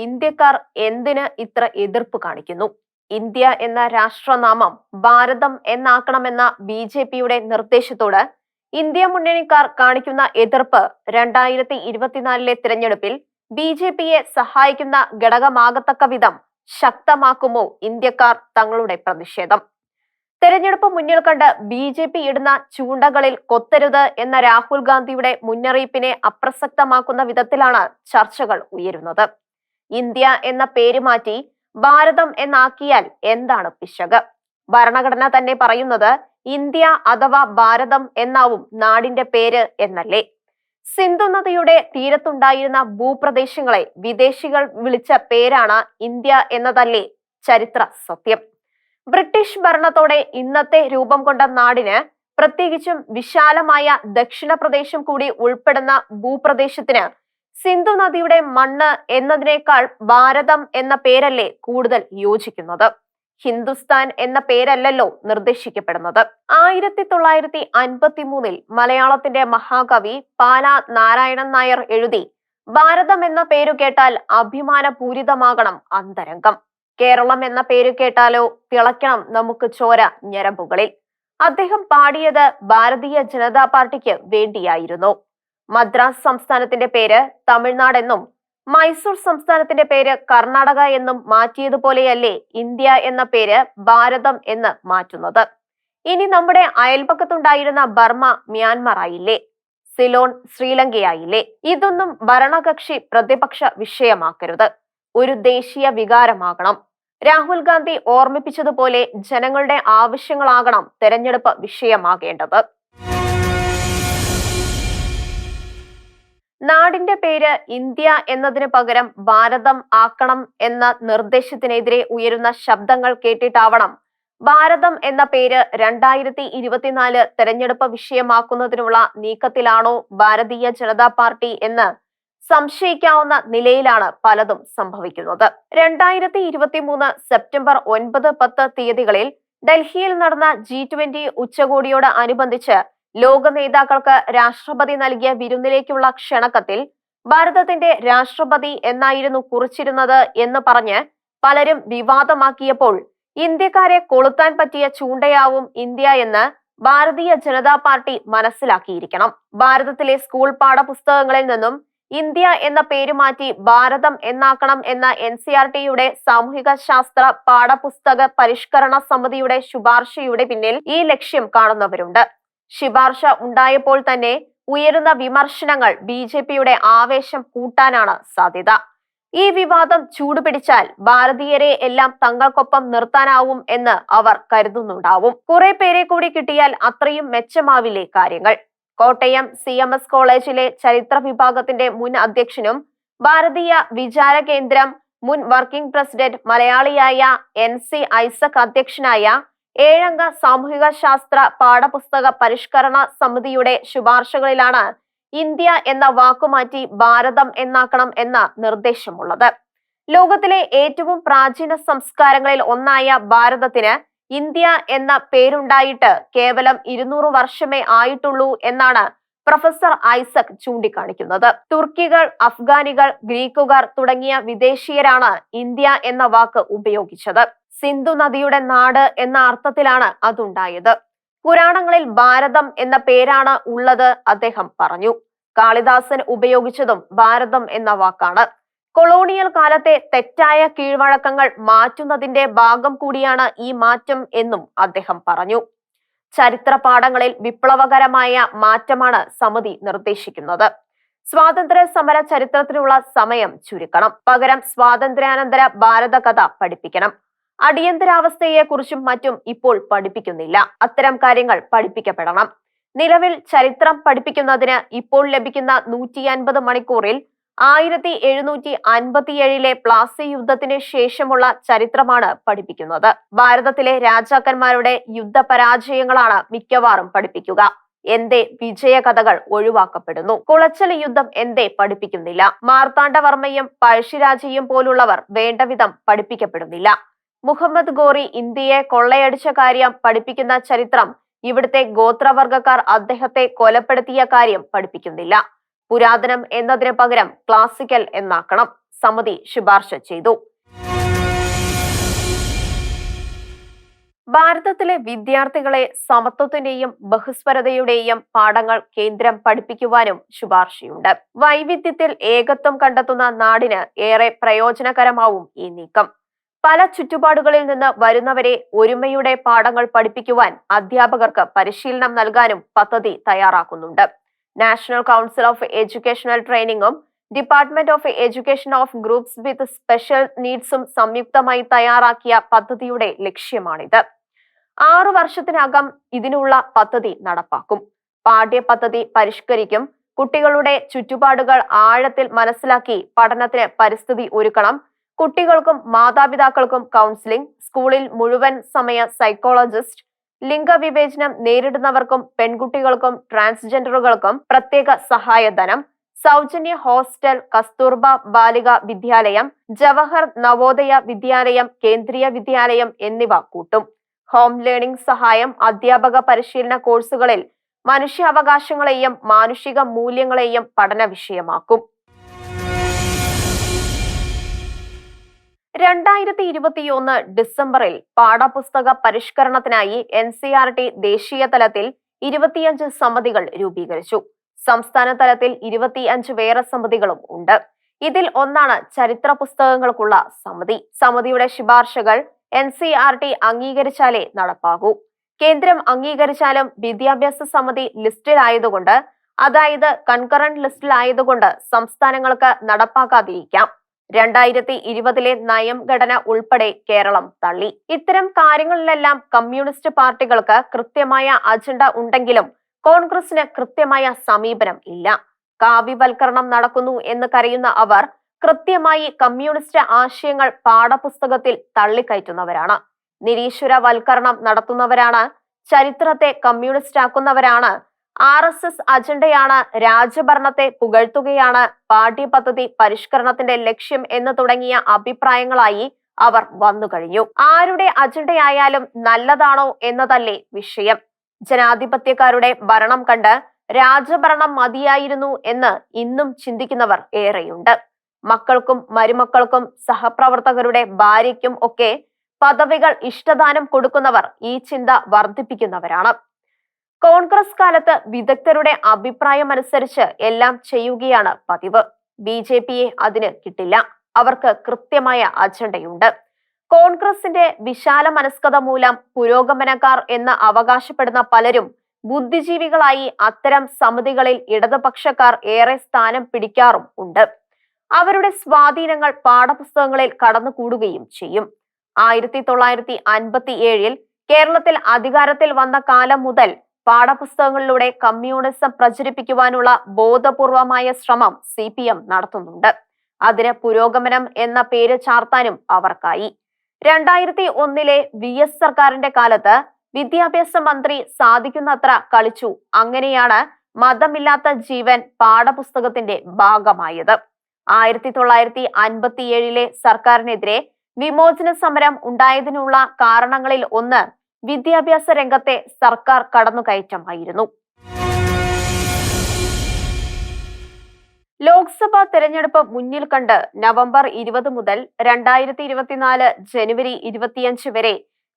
ഇന്ത്യക്കാർ എന്തിന് ഇത്ര എതിർപ്പ് കാണിക്കുന്നു? ഇന്ത്യ എന്ന രാഷ്ട്രനാമം ഭാരതം എന്നാക്കണമെന്ന ബി.ജെ.പിയുടെ നിർദ്ദേശത്തോട് ഇന്ത്യ മുന്നണിക്കാർ കാണിക്കുന്ന എതിർപ്പ് 2024 തിരഞ്ഞെടുപ്പിൽ ബി.ജെ.പിയെ സഹായിക്കുന്ന ഘടകമാകത്തക്ക വിധം ശക്തമാക്കുമോ ഇന്ത്യക്കാർ തങ്ങളുടെ പ്രതിഷേധം? തെരഞ്ഞെടുപ്പ് മുന്നിൽ കണ്ട് ബി.ജെ.പി ഇടുന്ന ചൂണ്ടകളിൽ കൊത്തരുത് എന്ന രാഹുൽ ഗാന്ധിയുടെ മുന്നറിയിപ്പിനെ അപ്രസക്തമാക്കുന്ന വിധത്തിലാണ് ചർച്ചകൾ ഉയരുന്നത്. ഇന്ത്യ എന്ന പേര് മാറ്റി ഭാരതം എന്നാക്കിയാൽ എന്താണ് പിശക്? ഭരണഘടന തന്നെ പറയുന്നത് ഇന്ത്യ അഥവാ ഭാരതം എന്നാവും നാടിന്റെ പേര് എന്നല്ലേ? സിന്ധു നദിയുടെ തീരത്തുണ്ടായിരുന്ന ഭൂപ്രദേശങ്ങളെ വിദേശികൾ വിളിച്ച പേരാണ് ഇന്ത്യ എന്നതല്ലേ ചരിത്ര സത്യം? ബ്രിട്ടീഷ് ഭരണത്തോടെ ഇന്നത്തെ രൂപം കൊണ്ട നാടിന്, പ്രത്യേകിച്ചും വിശാലമായ ദക്ഷിണ പ്രദേശം കൂടി ഉൾപ്പെടുന്ന ഭൂപ്രദേശത്തിന് സിന്ധു നദിയുടെ മണ്ണ് എന്നതിനേക്കാൾ ഭാരതം എന്ന പേരല്ലേ കൂടുതൽ യോജിക്കുന്നത്? ഹിന്ദുസ്ഥാൻ എന്ന പേരല്ലല്ലോ നിർദ്ദേശിക്കപ്പെടുന്നത്. 1953 മലയാളത്തിന്റെ മഹാകവി പാല നാരായണൻ നായർ എഴുതി, ഭാരതം എന്ന പേരു കേട്ടാൽ അഭിമാനപൂരിതമാകണം അന്തരംഗം, കേരളം എന്ന പേര് കേട്ടാലോ തിളയ്ക്കണം നമുക്ക് ചോര ഞരമ്പുകളിൽ. അദ്ദേഹം പാടിയത് ഭാരതീയ ജനതാ പാർട്ടിക്ക് വേണ്ടിയായിരുന്നു. മദ്രാസ് സംസ്ഥാനത്തിന്റെ പേര് തമിഴ്നാട് എന്നും മൈസൂർ സംസ്ഥാനത്തിന്റെ പേര് കർണാടക എന്നും മാറ്റിയതുപോലെയല്ലേ ഇന്ത്യ എന്ന പേര് ഭാരതം എന്ന് മാറ്റുന്നത്? ഇനി നമ്മുടെ അയൽപക്കത്തുണ്ടായിരുന്ന ബർമ്മ മ്യാൻമർ ആയില്ലേ? സിലോൺ ശ്രീലങ്കയായില്ലേ? ഇതൊന്നും ഭരണകക്ഷി പ്രതിപക്ഷ വിഷയമാക്കരുത്, ഒരു ദേശീയ വികാരമാകണം. രാഹുൽ ഗാന്ധി ഓർമ്മിപ്പിച്ചതുപോലെ ജനങ്ങളുടെ ആവശ്യങ്ങളാകണം തെരഞ്ഞെടുപ്പ് വിഷയമാകേണ്ടത്. നാടിന്റെ പേര് ഇന്ത്യ എന്നതിന് പകരം ഭാരതം ആക്കണം എന്ന നിർദ്ദേശത്തിനെതിരെ ഉയരുന്ന ശബ്ദങ്ങൾ കേട്ടിട്ടാവണം ഭാരതം എന്ന പേര് 2024 തെരഞ്ഞെടുപ്പ് വിഷയമാക്കുന്നതിനുള്ള നീക്കത്തിലാണോ ഭാരതീയ ജനതാ പാർട്ടി എന്ന് സംശയിക്കാവുന്ന നിലയിലാണ് പലതും സംഭവിക്കുന്നത്. 2023 സെപ്റ്റംബർ 9, 10 തീയതികളിൽ ഡൽഹിയിൽ നടന്ന G20 ഉച്ചകോടിയോട് അനുബന്ധിച്ച് ലോക നേതാക്കൾക്ക് രാഷ്ട്രപതി നൽകിയ വിരുന്നിലേക്കുള്ള ക്ഷണക്കത്തിൽ ഭാരതത്തിന്റെ രാഷ്ട്രപതി എന്നായിരുന്നു കുറിച്ചിരുന്നത് എന്ന് പറഞ്ഞ് പലരും വിവാദമാക്കിയപ്പോൾ ഇന്ത്യക്കാരെ കൊളുത്താൻ പറ്റിയ ചൂണ്ടയാവും ഇന്ത്യ എന്ന് ഭാരതീയ ജനതാ പാർട്ടി മനസ്സിലാക്കിയിരിക്കണം. ഭാരതത്തിലെ സ്കൂൾ പാഠപുസ്തകങ്ങളിൽ നിന്നും ഇന്ത്യ എന്ന പേര് മാറ്റി ഭാരതം എന്നാക്കണം എന്ന NCERT-യുടെ സാമൂഹിക ശാസ്ത്ര പാഠപുസ്തക പരിഷ്കരണ സമിതിയുടെ ശുപാർശയുടെ പിന്നിൽ ഈ ലക്ഷ്യം കാണുന്നവരുണ്ട്. ശുപാർശ ഉണ്ടായപ്പോൾ തന്നെ ഉയരുന്ന വിമർശനങ്ങൾ ബി.ജെ.പിയുടെ ആവേശം കൂട്ടാനാണ് സാധ്യത. ഈ വിവാദം ചൂടുപിടിച്ചാൽ ഭാരതീയരെ എല്ലാം തങ്ങൾക്കൊപ്പം നിർത്താനാവും എന്ന് അവർ കരുതുന്നുണ്ടാവും. കുറെ പേരെ കൂടി കിട്ടിയാൽ അത്രയും മെച്ചമാവില്ലേ കാര്യങ്ങൾ? കോട്ടയം CMS കോളേജിലെ ചരിത്ര വിഭാഗത്തിന്റെ മുൻ അധ്യക്ഷനും ഭാരതീയ വിചാര കേന്ദ്രം മുൻ വർക്കിംഗ് പ്രസിഡന്റ് മലയാളിയായ NC ഐസക് അധ്യക്ഷനായ 7-അംഗ സാമൂഹിക ശാസ്ത്ര പാഠപുസ്തക പരിഷ്കരണ സമിതിയുടെ ശുപാർശകളിലാണ് ഇന്ത്യ എന്ന വാക്കുമാറ്റി ഭാരതം എന്നാക്കണം എന്ന നിർദ്ദേശമുള്ളത്. ലോകത്തിലെ ഏറ്റവും പ്രാചീന സംസ്കാരങ്ങളിൽ ഒന്നായ ഭാരതത്തിന് ഇന്ത്യ എന്ന പേരുണ്ടായിട്ട് കേവലം 200 വർഷമേ ആയിട്ടുള്ളൂ എന്നാണ് പ്രൊഫസർ ഐസക് ചൂണ്ടിക്കാണിക്കുന്നത്. തുർക്കികൾ, അഫ്ഗാനികൾ, ഗ്രീക്കുകാർ തുടങ്ങിയ വിദേശീയരാണ് ഇന്ത്യ എന്ന വാക്ക് ഉപയോഗിച്ചത്. സിന്ധു നദിയുടെ നാട് എന്ന അർത്ഥത്തിലാണ് അതുണ്ടായത്. പുരാണങ്ങളിൽ ഭാരതം എന്ന പേരാണ് ഉള്ളത് അദ്ദേഹം പറഞ്ഞു. കാളിദാസൻ ഉപയോഗിച്ചതും ഭാരതം എന്ന വാക്കാണ്. കൊളോണിയൽ കാലത്തെ തെറ്റായ കീഴ്വഴക്കങ്ങൾ മാറ്റുന്നതിന്റെ ഭാഗം കൂടിയാണ് ഈ മാറ്റം എന്നും അദ്ദേഹം പറഞ്ഞു. ചരിത്ര പാഠങ്ങളിൽ വിപ്ലവകരമായ മാറ്റമാണ് സമിതി നിർദ്ദേശിക്കുന്നത്. സ്വാതന്ത്ര്യ സമര ചരിത്രത്തിനുള്ള സമയം ചുരുക്കണം, പകരം സ്വാതന്ത്ര്യാനന്തര ഭാരത കഥ പഠിപ്പിക്കണം. അടിയന്തരാവസ്ഥയെക്കുറിച്ചും മറ്റും ഇപ്പോൾ പഠിപ്പിക്കുന്നില്ല. അത്തരം കാര്യങ്ങൾ പഠിപ്പിക്കപ്പെടണം. നിലവിൽ ചരിത്രം പഠിപ്പിക്കുന്നതിന് ഇപ്പോൾ ലഭിക്കുന്ന 150 മണിക്കൂറിൽ 1757 പ്ലാസി യുദ്ധത്തിന് ശേഷമുള്ള ചരിത്രമാണ് പഠിപ്പിക്കുന്നത്. ഭാരതത്തിലെ രാജാക്കന്മാരുടെ യുദ്ധപരാജയങ്ങളാണ് മിക്കവാറും പഠിപ്പിക്കുക. എന്തേ വിജയകഥകൾ ഒഴിവാക്കപ്പെടുന്നു? കുളച്ചൽ യുദ്ധം എന്തേ പഠിപ്പിക്കുന്നില്ല? മാർത്താണ്ഡവർമ്മയും പഴശ്ശിരാജയും പോലുള്ളവർ വേണ്ടവിധം പഠിപ്പിക്കപ്പെടുന്നില്ല. മുഹമ്മദ് ഗോറി ഇന്ത്യയെ കൊള്ളയടിച്ച കാര്യം പഠിപ്പിക്കുന്ന ചരിത്രം ഇവിടുത്തെ ഗോത്രവർഗക്കാർ അദ്ദേഹത്തെ കൊലപ്പെടുത്തിയ കാര്യം പഠിപ്പിക്കുന്നില്ല. പുരാതനം എന്നതിന് പകരം ക്ലാസിക്കൽ എന്നാക്കണം. സമിതി ശുപാർശ ചെയ്തു. ഭാരതത്തിലെ വിദ്യാർത്ഥികളെ സമത്വത്തിന്റെയും ബഹുസ്വരതയുടെയും പാഠങ്ങൾ കേന്ദ്രം പഠിപ്പിക്കുവാനും ശുപാർശയുണ്ട്. വൈവിധ്യത്തിൽ ഏകത്വം കണ്ടെത്തുന്ന നാടിന് ഏറെ പ്രയോജനകരമാവും ഈ നീക്കം. പല ചുറ്റുപാടുകളിൽ നിന്ന് വരുന്നവരെ ഒരുമയുടെ പാഠങ്ങൾ പഠിപ്പിക്കുവാൻ അധ്യാപകർക്ക് പരിശീലനം നൽകാനും പദ്ധതി തയ്യാറാക്കുന്നുണ്ട്. നാഷണൽ കൗൺസിൽ ഓഫ് എഡ്യൂക്കേഷണൽ ട്രെയിനിങ്ങും department of education of groups with special നീഡ്സും സംയുക്തമായി തയ്യാറാക്കിയ പദ്ധതിയുടെ ലക്ഷ്യമാണിത്. 6 വർഷത്തിനകം ഇതിനുള്ള പദ്ധതി നടപ്പാക്കും. പാഠ്യപദ്ധതി പരിഷ്കരിക്കും. കുട്ടികളുടെ ചുറ്റുപാടുകൾ ആഴത്തിൽ മനസ്സിലാക്കി പഠനത്തിന് പരിസ്ഥിതി ഒരുക്കണം. കുട്ടികൾക്കും മാതാപിതാക്കൾക്കും കൗൺസിലിംഗ്, സ്കൂളിൽ മുഴുവൻ സമയ സൈക്കോളജിസ്റ്റ്, ലിംഗവിവേചനം നേരിടുന്നവർക്കും പെൺകുട്ടികൾക്കും ട്രാൻസ്ജെൻഡറുകൾക്കും പ്രത്യേക സഹായധനം, സൗജന്യ ഹോസ്റ്റൽ, കസ്തൂർബ ബാലിക വിദ്യാലയം, ജവഹർ നവോദയ വിദ്യാലയം, കേന്ദ്രീയ വിദ്യാലയം എന്നിവ കൂട്ടും. ഹോം ലേണിംഗ് സഹായം, അധ്യാപക പരിശീലന കോഴ്സുകളിൽ മനുഷ്യാവകാശങ്ങളെയും മാനുഷിക മൂല്യങ്ങളെയും പഠന വിഷയമാക്കും. 2021 ഡിസംബറിൽ പാഠപുസ്തക പരിഷ്കരണത്തിനായി NCERT ദേശീയ തലത്തിൽ 25 സമിതികൾ രൂപീകരിച്ചു. സംസ്ഥാന തലത്തിൽ 25 വേറെ സമിതികളും ഉണ്ട്. ഇതിൽ ഒന്നാണ് ചരിത്ര പുസ്തകങ്ങൾക്കുള്ള സമിതി. സമിതിയുടെ ശുപാർശകൾ NCERT അംഗീകരിച്ചാലേ നടപ്പാകൂ. കേന്ദ്രം അംഗീകരിച്ചാലും വിദ്യാഭ്യാസ സമിതി ലിസ്റ്റിലായതുകൊണ്ട്, അതായത് കൺകറന്റ് ലിസ്റ്റിലായതുകൊണ്ട് സംസ്ഥാനങ്ങൾക്ക് നടപ്പാക്കാതിരിക്കാം. 2020 നയം ഘടന ഉൾപ്പെടെ കേരളം തള്ളി. ഇത്തരം കാര്യങ്ങളിലെല്ലാം കമ്മ്യൂണിസ്റ്റ് പാർട്ടികൾക്ക് കൃത്യമായ അജണ്ട ഉണ്ടെങ്കിലും കോൺഗ്രസിന് കൃത്യമായ സമീപനം ഇല്ല. കാവ്യവൽക്കരണം നടക്കുന്നു എന്ന് കരയുന്ന അവർ കൃത്യമായി കമ്മ്യൂണിസ്റ്റ് ആശയങ്ങൾ പാഠപുസ്തകത്തിൽ തള്ളിക്കയറ്റുന്നവരാണ്. നിരീശ്വരവൽക്കരണം നടത്തുന്നവരാണ്. ചരിത്രത്തെ കമ്മ്യൂണിസ്റ്റാക്കുന്നവരാണ്. RSS അജണ്ടയാണ്, രാജഭരണത്തെ പുകഴ്ത്തുകയാണ് പാഠ്യപദ്ധതി പരിഷ്കരണത്തിന്റെ ലക്ഷ്യം എന്ന് തുടങ്ങിയ അഭിപ്രായങ്ങളായി അവർ വന്നു കഴിഞ്ഞു. ആരുടെ അജണ്ടയായാലും നല്ലതാണോ എന്നതല്ലേ വിഷയം. ജനാധിപത്യക്കാരുടെ ഭരണം കണ്ട് രാജഭരണം മതിയായിരുന്നു എന്ന് ഇന്നും ചിന്തിക്കുന്നവർ ഏറെയുണ്ട്. മക്കൾക്കും മരുമക്കൾക്കും സഹപ്രവർത്തകരുടെ ഭാര്യയ്ക്കും ഒക്കെ പദവികൾ ഇഷ്ടദാനം കൊടുക്കുന്നവർ ഈ ചിന്ത വർദ്ധിപ്പിക്കുന്നവരാണ്. കോൺഗ്രസ് കാലത്ത് വിദഗ്ധരുടെ അഭിപ്രായമനുസരിച്ച് എല്ലാം ചെയ്യുകയാണ് പതിവ്. BJPയെ അതിന് കിട്ടില്ല. അവർക്ക് കൃത്യമായ അജണ്ടയുണ്ട്. കോൺഗ്രസിന്റെ വിശാല മനസ്കത മൂലം പുരോഗമനക്കാർ എന്ന് അവകാശപ്പെടുന്ന പലരും ബുദ്ധിജീവികളായി അത്തരം സമിതികളിൽ ഇടതുപക്ഷക്കാർ ഏറെ സ്ഥാനം പിടിക്കാറും ഉണ്ട്. അവരുടെ സ്വാധീനങ്ങൾ പാഠപുസ്തകങ്ങളിൽ കടന്നുകൂടുകയും ചെയ്യും. 1957 കേരളത്തിൽ അധികാരത്തിൽ വന്ന കാലം മുതൽ പാഠപുസ്തകങ്ങളിലൂടെ കമ്മ്യൂണിസം പ്രചരിപ്പിക്കുവാനുള്ള ബോധപൂർവമായ ശ്രമം CPM നടത്തുന്നുണ്ട്. അതിന് പുരോഗമനം എന്ന പേര് ചാർത്താനും അവർക്കായി. 2001 VS സർക്കാരിന്റെ കാലത്ത് വിദ്യാഭ്യാസ മന്ത്രി സാധിക്കുന്നത്ര കളിച്ചു. അങ്ങനെയാണ് മതമില്ലാത്ത ജീവൻ പാഠപുസ്തകത്തിന്റെ ഭാഗമായത്. 1957 സർക്കാരിനെതിരെ വിമോചന സമരം ഉണ്ടായതിനുള്ള കാരണങ്ങളിൽ ഒന്ന് വിദ്യാഭ്യാസ രംഗത്തെ സർക്കാർ കടന്നുകയറ്റമായിരുന്നു. ലോക്സഭാ തെരഞ്ഞെടുപ്പ് മുന്നിൽ കണ്ട് നവംബർ 20 മുതൽ 2024 ജനുവരി 25 വരെ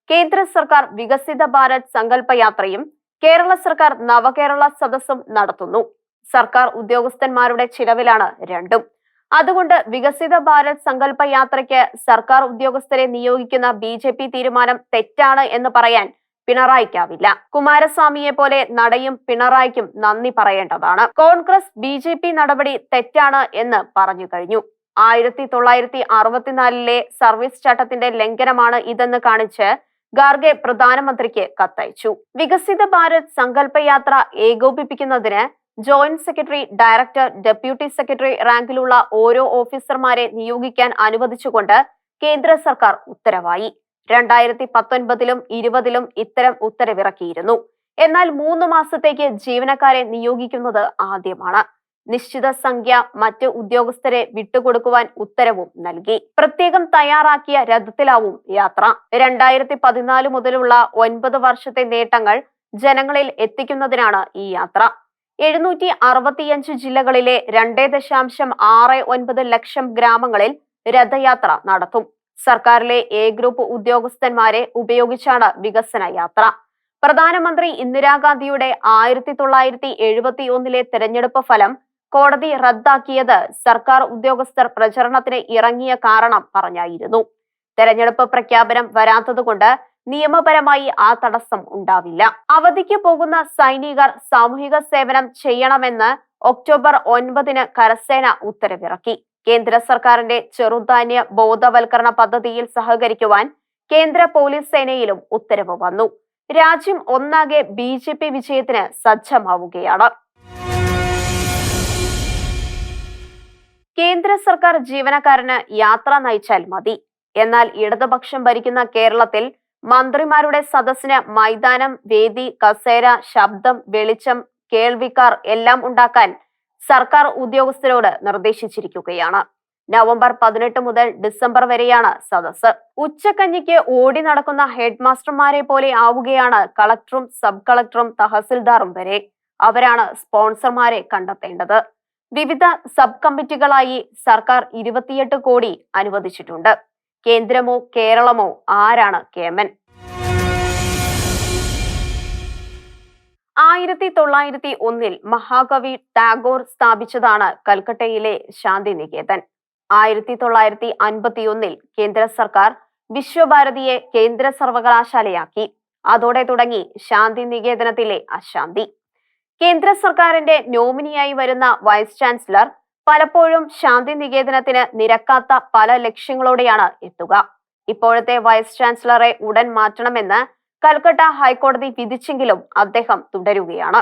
കേന്ദ്ര സർക്കാർ വികസിത ഭാരത് സങ്കല്പ യാത്രയും കേരള സർക്കാർ നവകേരള സദസ്സും നടത്തുന്നു. സർക്കാർ ഉദ്യോഗസ്ഥന്മാരുടെ ചിലവിലാണ് രണ്ടും. അതുകൊണ്ട് വികസിത ഭാരത് സങ്കല്പ യാത്രയ്ക്ക് സർക്കാർ ഉദ്യോഗസ്ഥരെ നിയോഗിക്കുന്ന BJP തീരുമാനം തെറ്റാണ് എന്ന് പറയാൻ പിണറായിക്കാവില്ല. കുമാരസ്വാമിയെ പോലെ നടയും പിണറായിക്കും നന്ദി പറയേണ്ടതാണ്. കോൺഗ്രസ് BJP നടപടി തെറ്റാണ് എന്ന് പറഞ്ഞു കഴിഞ്ഞു. 1964 സർവീസ് ചട്ടത്തിന്റെ ലംഘനമാണ് ഇതെന്ന് കാണിച്ച് ഖാർഗെ പ്രധാനമന്ത്രിക്ക് കത്തയച്ചു. വികസിത ഭാരത് സങ്കല്പ യാത്ര ഏകോപിപ്പിക്കുന്നതിന് joint secretary, director, deputy secretary റാങ്കിലുള്ള ഓരോ ഓഫീസർമാരെ നിയോഗിക്കാൻ അനുവദിച്ചുകൊണ്ട് കേന്ദ്ര സർക്കാർ ഉത്തരവായി. 2019 20 ഇത്തരം ഉത്തരവിറക്കിയിരുന്നു. എന്നാൽ 3 മാസത്തേക്ക് ജീവനക്കാരെ നിയോഗിക്കുന്നത് ആദ്യമാണ്. നിശ്ചിത സംഖ്യ മറ്റ് ഉദ്യോഗസ്ഥരെ വിട്ടുകൊടുക്കുവാൻ ഉത്തരവും നൽകി. പ്രത്യേകം തയ്യാറാക്കിയ രഥത്തിലാവും യാത്ര. 2014 മുതലുള്ള 9 വർഷത്തെ നേട്ടങ്ങൾ ജനങ്ങളിൽ എത്തിക്കുന്നതിനാണ് ഈ യാത്ര. 765 ജില്ലകളിലെ 2.69 ലക്ഷം ഗ്രാമങ്ങളിൽ രഥയാത്ര നടത്തും. സർക്കാരിലെ എ ഗ്രൂപ്പ് ഉദ്യോഗസ്ഥന്മാരെ ഉപയോഗിച്ചാണ് വികസന യാത്ര. പ്രധാനമന്ത്രി ഇന്ദിരാഗാന്ധിയുടെ 1971 തെരഞ്ഞെടുപ്പ് ഫലം കോടതി റദ്ദാക്കിയത് സർക്കാർ ഉദ്യോഗസ്ഥർ പ്രചരണത്തിന് ഇറങ്ങിയ കാരണം പറഞ്ഞായിരുന്നു. തെരഞ്ഞെടുപ്പ് പ്രഖ്യാപനം വരാത്തതുകൊണ്ട് നിയമപരമായി ആ തടസ്സം ഉണ്ടാവില്ല. അവധിക്ക് പോകുന്ന സൈനികർ സാമൂഹിക സേവനം ചെയ്യണമെന്ന് ഒക്ടോബർ 9 കരസേന ഉത്തരവിറക്കി. കേന്ദ്ര സർക്കാരിന്റെ ചെറുധാന്യ ബോധവൽക്കരണ പദ്ധതിയിൽ സഹകരിക്കുവാൻ കേന്ദ്ര പോലീസ് സേനയിലും ഉത്തരവ് വന്നു. രാജ്യം ഒന്നാകെ BJP വിജയത്തിന് സജ്ജമാവുകയാണ്. കേന്ദ്ര സർക്കാർ ജീവനക്കാരന് യാത്ര നയിച്ചാൽ മതി. എന്നാൽ ഇടതുപക്ഷം ഭരിക്കുന്ന കേരളത്തിൽ മന്ത്രിമാരുടെ സദസ്സിന് മൈതാനം, വേദി, കസേര, ശബ്ദം, വെളിച്ചം, കേൾവിക്കാർ എല്ലാം ഉണ്ടാക്കാൻ സർക്കാർ ഉദ്യോഗസ്ഥരോട് നിർദ്ദേശിച്ചിരിക്കുകയാണ്. നവംബർ 18 മുതൽ ഡിസംബർ വരെയാണ് സദസ്സ്. ഉച്ചക്കഞ്ഞിക്ക് ഓടി നടക്കുന്ന ഹെഡ് മാസ്റ്റർമാരെ പോലെ ആവുകയാണ് കളക്ടറും സബ് കളക്ടറും തഹസിൽദാറും വരെ. അവരാണ് സ്പോൺസർമാരെ കണ്ടെത്തേണ്ടത്. വിവിധ സബ് കമ്മിറ്റികളായി സർക്കാർ 28 കോടി അനുവദിച്ചിട്ടുണ്ട്. കേന്ദ്രമോ കേരളമോ ആരാണ് കേമൻ? 1901 മഹാകവി ടാഗോർ സ്ഥാപിച്ചതാണ് കൽക്കട്ടയിലെ ശാന്തിനികേതൻ. 1951 കേന്ദ്ര സർക്കാർ വിശ്വഭാരതിയെ കേന്ദ്ര സർവകലാശാലയാക്കി. അതോടെ തുടങ്ങി ശാന്തിനികേതനത്തിലെ അശാന്തി. കേന്ദ്ര സർക്കാരിന്റെ നോമിനിയായി വരുന്ന വൈസ് ചാൻസലർ പലപ്പോഴും ശാന്തിനികേതനത്തിന് നിരക്കാത്ത പല ലക്ഷ്യങ്ങളോടെയാണ് എത്തുക. ഇപ്പോഴത്തെ വൈസ് ചാൻസലറെ ഉടൻ മാറ്റണമെന്ന് കൽക്കട്ട ഹൈക്കോടതി വിധിച്ചെങ്കിലും അദ്ദേഹം തുടരുകയാണ്.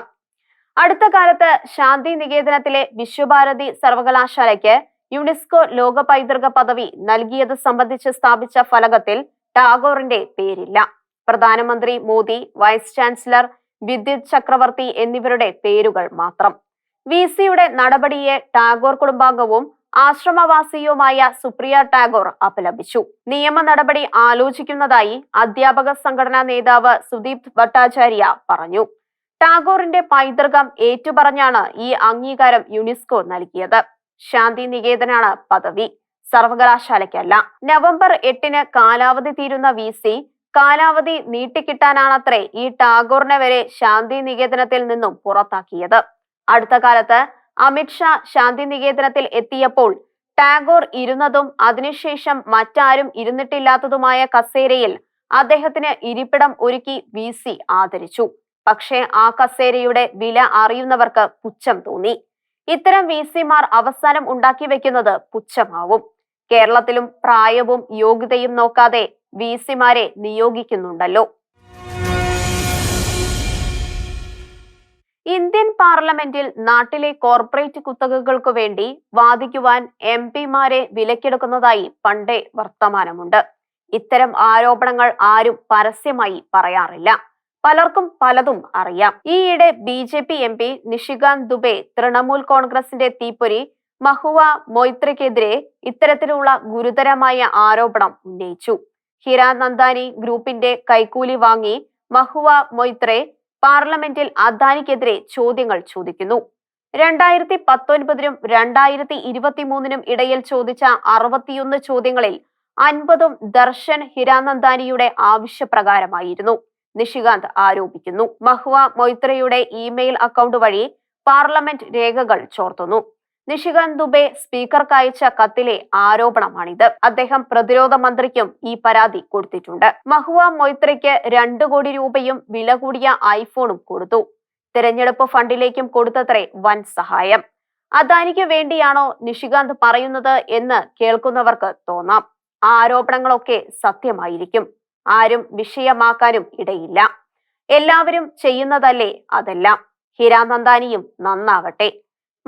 അടുത്ത കാലത്ത് ശാന്തിനികേതനത്തിലെ വിശ്വഭാരതി സർവകലാശാലയ്ക്ക് യുനെസ്കോ ലോക പൈതൃക പദവി നൽകിയത് സംബന്ധിച്ച് സ്ഥാപിച്ച ഫലകത്തിൽ ടാഗോറിന്റെ പേരില്ല. പ്രധാനമന്ത്രി മോദി, വൈസ് ചാൻസലർ വിദ്യുത് ചക്രവർത്തി എന്നിവരുടെ പേരുകൾ മാത്രം. VCയുടെ നടപടിയെ ടാഗോർ കുടുംബാംഗവും ആശ്രമവാസിയുമായ സുപ്രിയ ടാഗോർ അപലപിച്ചു. നിയമ നടപടി ആലോചിക്കുന്നതായി അധ്യാപക സംഘടനാ നേതാവ് സുദീപ് ഭട്ടാചാര്യ പറഞ്ഞു. ടാഗോറിന്റെ പൈതൃകം ഏറ്റുപറഞ്ഞാണ് ഈ അംഗീകാരം യുനെസ്കോ നൽകിയത്. ശാന്തിനികേതനാണ് പദവി, സർവകലാശാലയ്ക്കല്ല. നവംബർ 8 കാലാവധി തീരുന്ന VC കാലാവധി നീട്ടിക്കിട്ടാനാണത്രേ ഈ ടാഗോറിനെ വരെ ശാന്തിനികേതനത്തിൽ നിന്നും പുറത്താക്കിയത്. അടുത്ത കാലത്ത് അമിത്ഷാ ശാന്തിനികേതനത്തിൽ എത്തിയപ്പോൾ ടാഗോർ ഇരുന്നതും അതിനുശേഷം മറ്റാരും ഇരുന്നിട്ടില്ലാത്തതുമായ കസേരയിൽ അദ്ദേഹത്തിന് ഇരിപ്പിടം ഒരുക്കി VC ആദരിച്ചു. പക്ഷേ ആ കസേരയുടെ വില അറിയുന്നവർക്ക് പുച്ഛം തോന്നി. ഇത്തരം VCമാർ അവസാനം ഉണ്ടാക്കി വെക്കുന്നത് പുച്ഛമാവും. കേരളത്തിലും പ്രായവും യോഗ്യതയും നോക്കാതെ VCമാരെ നിയോഗിക്കുന്നുണ്ടല്ലോ. ഇന്ത്യൻ പാർലമെന്റിൽ നാട്ടിലെ കോർപ്പറേറ്റ് കുത്തകകൾക്കു വേണ്ടി വാദിക്കുവാൻ MPമാരെ വിലക്കെടുക്കുന്നതായി പണ്ടേ വർത്തമാനമുണ്ട്. ഇത്തരം ആരോപണങ്ങൾ ആരും പരസ്യമായി പറയാറില്ല. പലർക്കും പലതും അറിയാം. ഈയിടെ BJP MP നിഷികാന്ത് ദുബെ തൃണമൂൽ കോൺഗ്രസിന്റെ തീപ്പൊരി മഹുവ മൊയ്ത്രയ്ക്കെതിരെ ഇത്തരത്തിലുള്ള ഗുരുതരമായ ആരോപണം ഉന്നയിച്ചു. ഹിരാനന്ദാനി ഗ്രൂപ്പിന്റെ കൈക്കൂലി വാങ്ങി മഹുവ മൊയ്ത്രെ പാർലമെന്റിൽ അദാനിക്കെതിരെ ചോദ്യങ്ങൾ ചോദിക്കുന്നു. 2019 2023 ഇടയിൽ ചോദിച്ച 61 ചോദ്യങ്ങളിൽ 50ഉം ദർശൻ ഹിരാനന്ദാനിയുടെ ആവശ്യപ്രകാരമായിരുന്നു. നിഷികാന്ത് ആരോപിക്കുന്നു. മഹുവ മൊയ്ത്രയുടെ ഇമെയിൽ അക്കൗണ്ട് വഴി പാർലമെന്റ് രേഖകൾ ചോർത്തുന്നു. നിഷികാന്ത് ദുബെ സ്പീക്കർക്ക് അയച്ച കത്തിലെ ആരോപണമാണിത്. അദ്ദേഹം പ്രതിരോധ മന്ത്രിക്കും ഈ പരാതി കൊടുത്തിട്ടുണ്ട്. മഹുവ മൊയ്ത്രയ്ക്ക് 2 കോടി രൂപയും വില കൂടിയ ഐഫോണും കൊടുത്തു. തിരഞ്ഞെടുപ്പ് ഫണ്ടിലേക്കും കൊടുത്തത്രേ വൻ സഹായം. അദാനിക്ക് വേണ്ടിയാണോ നിഷികാന്ത് പറയുന്നത് എന്ന് കേൾക്കുന്നവർക്ക് തോന്നാം. ആരോപണങ്ങളൊക്കെ സത്യമായിരിക്കും. ആരും വിഷയമാക്കാനും ഇടയില്ല. എല്ലാവരും ചെയ്യുന്നതല്ലേ അതെല്ലാം. ഹിരാനന്ദാനിയും നന്നാവട്ടെ.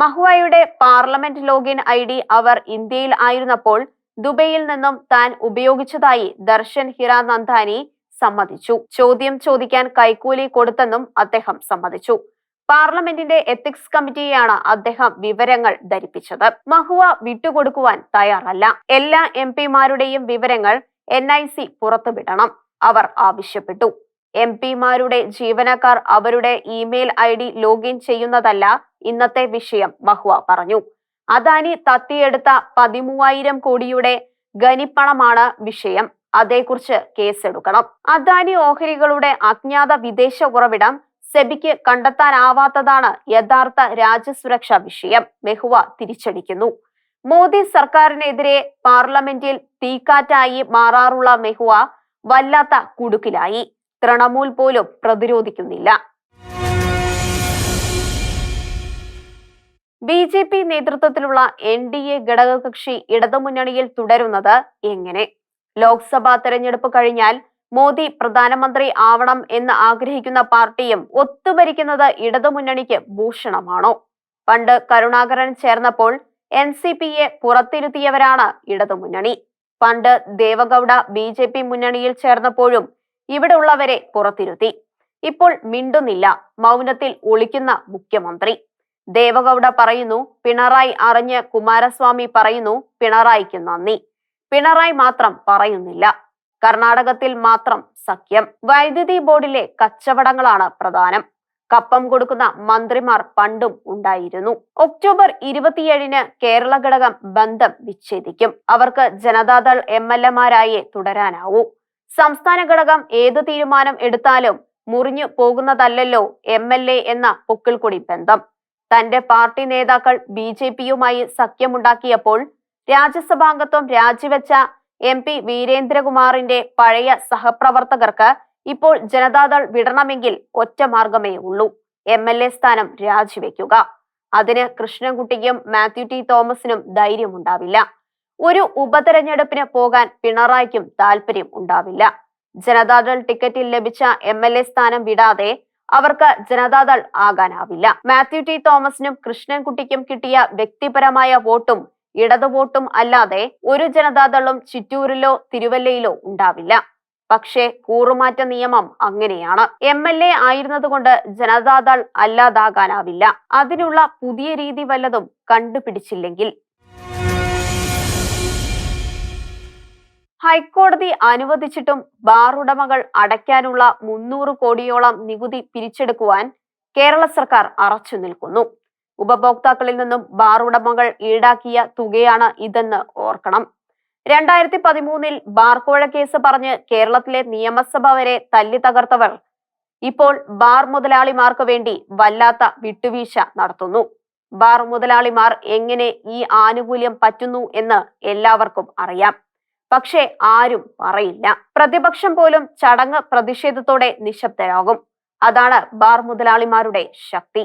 മഹുവയുടെ പാർലമെന്റ് ലോഗിൻ ID അവർ ഇന്ത്യയിൽ ആയിരുന്നപ്പോൾ ദുബൈയിൽ നിന്നും താൻ ഉപയോഗിച്ചതായി ദർശൻ ഹിരാനന്ദാനി സമ്മതിച്ചു. ചോദ്യം ചോദിക്കാൻ കൈക്കൂലി കൊടുത്തെന്നും അദ്ദേഹം സമ്മതിച്ചു. പാർലമെന്റിന്റെ എത്തിക്സ് കമ്മിറ്റിയെയാണ് അദ്ദേഹം വിവരങ്ങൾ ധരിപ്പിച്ചത്. മഹുവ വിട്ടുകൊടുക്കുവാൻ തയ്യാറല്ല. എല്ലാ MPമാരുടെയും വിവരങ്ങൾ NIC പുറത്തുവിടണം അവർ ആവശ്യപ്പെട്ടു. MP-മാരുടെ ജീവനക്കാർ അവരുടെ ഇമെയിൽ ID ലോഗിൻ ചെയ്യുന്നതല്ല ഇന്നത്തെ വിഷയം, മഹുവ പറഞ്ഞു. അദാനി തട്ടിയെടുത്ത 13,000 കോടിയുടെ ഖനിപ്പണമാണ് വിഷയം. അതേക്കുറിച്ച് കേസെടുക്കണം. അദാനി ഓഹരികളുടെ അജ്ഞാത വിദേശ ഉറവിടം സെബിക്ക് കണ്ടെത്താനാവാത്തതാണ് യഥാർത്ഥ രാജ്യസുരക്ഷാ വിഷയം, മെഹുവ തിരിച്ചടിക്കുന്നു. മോദി സർക്കാരിനെതിരെ പാർലമെന്റിൽ തീക്കാറ്റായി മാറാറുള്ള മെഹുവ വല്ലാത്ത കുടുക്കിലായി. തൃണമൂൽ പോലും പ്രതിരോധിക്കുന്നില്ല. BJP നേതൃത്വത്തിലുള്ള NDA ഘടകകക്ഷി ഇടതുമുന്നണിയിൽ തുടരുന്നത് എങ്ങനെ? ലോക്സഭാ തെരഞ്ഞെടുപ്പ് കഴിഞ്ഞാൽ മോദി പ്രധാനമന്ത്രി ആവണം എന്ന് ആഗ്രഹിക്കുന്ന പാർട്ടിയും ഒത്തുഭരിക്കുന്നത് ഇടതുമുന്നണിക്ക് ഭൂഷണമാണോ? പണ്ട് കരുണാകരൻ ചേർന്നപ്പോൾ NCPയെ പുറത്തിരുത്തിയവരാണ് ഇടതുമുന്നണി. പണ്ട് ദേവഗൌഡ BJP മുന്നണിയിൽ ചേർന്നപ്പോഴും ഇവിടെ ഉള്ളവരെ പുറത്തിരുത്തി. ഇപ്പോൾ മിണ്ടുന്നില്ല, മൗനത്തിൽ ഒളിക്കുന്ന മുഖ്യമന്ത്രി. ദേവഗൌഡ പറയുന്നു പിണറായി അറിഞ്ഞ്, കുമാരസ്വാമി പറയുന്നു പിണറായിക്ക് നന്ദി. പിണറായി മാത്രം പറയുന്നില്ല. കർണാടകത്തിൽ മാത്രം സഖ്യം. വൈദ്യുതി ബോർഡിലെ കച്ചവടങ്ങളാണ് പ്രധാനം. കപ്പം കൊടുക്കുന്ന മന്ത്രിമാർ പണ്ടും ഉണ്ടായിരുന്നു. ഒക്ടോബർ 27-ന് കേരള ഘടകം ബന്ധം വിച്ഛേദിക്കും. അവർക്ക് ജനതാദൾ MLA-മാരായേ തുടരാനാവൂ. സംസ്ഥാന ഘടകം ഏത് തീരുമാനം എടുത്താലും മുറിഞ്ഞു പോകുന്നതല്ലല്ലോ MLA എന്ന പൊക്കിൾക്കൊടി ബന്ധം. തന്റെ പാർട്ടി നേതാക്കൾ BJPയുമായി സഖ്യമുണ്ടാക്കിയപ്പോൾ രാജ്യസഭാംഗത്വം രാജിവെച്ച MP വീരേന്ദ്രകുമാറിന്റെ പഴയ സഹപ്രവർത്തകർക്ക് ഇപ്പോൾ ജനതാദൾ വിടണമെങ്കിൽ ഒറ്റ മാർഗമേ ഉള്ളൂ, MLA സ്ഥാനം രാജിവെക്കുക. അതിന് കൃഷ്ണൻകുട്ടിക്കും മാത്യു ടി തോമസിനും ധൈര്യമുണ്ടാവില്ല. ഒരു ഉപതെരഞ്ഞെടുപ്പിന് പോകാൻ പിണറായിക്കും താല്പര്യം ഉണ്ടാവില്ല. ജനതാദൾ ടിക്കറ്റിൽ ലഭിച്ച MLA സ്ഥാനം വിടാതെ അവർക്ക് ജനതാദൾ ആകാനാവില്ല. മാത്യു ടി തോമസിനും കൃഷ്ണൻകുട്ടിക്കും കിട്ടിയ വ്യക്തിപരമായ വോട്ടും ഇടതു വോട്ടും അല്ലാതെ ഒരു ജനതാദളും ചിറ്റൂരിലോ തിരുവല്ലയിലോ ഉണ്ടാവില്ല. പക്ഷേ കൂറുമാറ്റ നിയമം അങ്ങനെയാണ്. MLA ആയിരുന്നതുകൊണ്ട് ജനതാദൾ അല്ലാതാകാനാവില്ല. അതിനുള്ള പുതിയ രീതി വല്ലതും കണ്ടുപിടിച്ചില്ലെങ്കിൽ. ഹൈക്കോടതി അനുവദിച്ചിട്ടും ബാർ ഉടമകൾ അടയ്ക്കാനുള്ള 300 കോടിയോളം നികുതി പിരിച്ചെടുക്കുവാൻ കേരള സർക്കാർ അറച്ചു നിൽക്കുന്നു. ഉപഭോക്താക്കളിൽ നിന്നും ബാർ ഉടമകൾ ഈടാക്കിയ തുകയാണ് ഇതെന്ന് ഓർക്കണം. 2013-ൽ ബാർക്കോഴ കേസ് പറഞ്ഞ് കേരളത്തിലെ നിയമസഭ വരെ തല്ലി തകർത്തവർ ഇപ്പോൾ ബാർ മുതലാളിമാർക്ക് വേണ്ടി വല്ലാത്ത വിട്ടുവീഴ്ച നടത്തുന്നു. ബാർ മുതലാളിമാർ എങ്ങനെ ഈ ആനുകൂല്യം പറ്റുന്നു എന്ന് എല്ലാവർക്കും അറിയാം. പക്ഷേ ആരും പറയില്ല. പ്രതിപക്ഷം പോലും ചടങ്ങ് പ്രതിഷേധത്തോടെ നിശബ്ദരാകും. അതാണ് ബാർ മുതലാളിമാരുടെ ശക്തി.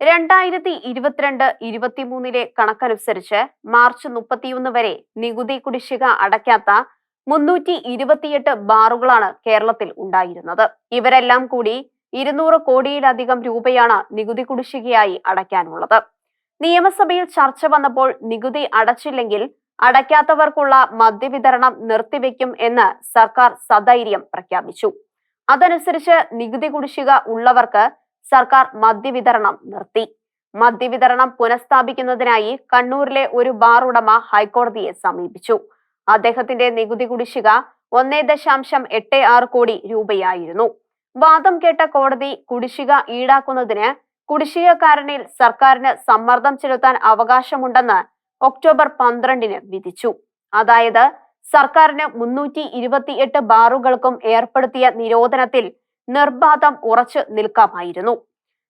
2022-23 കണക്കനുസരിച്ച് മാർച്ച് 31 വരെ നികുതി കുടിശ്ശിക അടയ്ക്കാത്ത 328 ബാറുകളാണ് കേരളത്തിൽ ഉണ്ടായിരുന്നത്. ഇവരെല്ലാം കൂടി 200 കോടിയിലധികം രൂപയാണ് നികുതി കുടിശ്ശികയായി അടയ്ക്കാനുള്ളത്. നിയമസഭയിൽ ചർച്ച വന്നപ്പോൾ നികുതി അടച്ചില്ലെങ്കിൽ അടയ്ക്കാത്തവർക്കുള്ള മദ്യവിതരണം നിർത്തിവെക്കും എന്ന് സർക്കാർ സധൈര്യം പ്രഖ്യാപിച്ചു. അതനുസരിച്ച് നികുതി കുടിശ്ശിക ഉള്ളവർക്ക് സർക്കാർ മദ്യവിതരണം നിർത്തി. മദ്യവിതരണം പുനഃസ്ഥാപിക്കുന്നതിനായി കണ്ണൂരിലെ ഒരു ബാർ ഉടമ ഹൈക്കോടതിയെ സമീപിച്ചു. അദ്ദേഹത്തിന്റെ നികുതി കുടിശ്ശിക 1.86 കോടി രൂപയായിരുന്നു. വാദം കേട്ട കോടതി കുടിശ്ശിക ഈടാക്കുന്നതിന് കുടിശ്ശികക്കാരനിൽ സർക്കാരിന് സമ്മർദ്ദം ചെലുത്താൻ അവകാശമുണ്ടെന്ന് ഒക്ടോബർ 12-ന് വിധിച്ചു. അതായത് സർക്കാരിന് 328 ബാറുകൾക്കും ഏർപ്പെടുത്തിയ നിരോധനത്തിൽ നിർബാധം ഉറച്ചു നിൽക്കാമായിരുന്നു.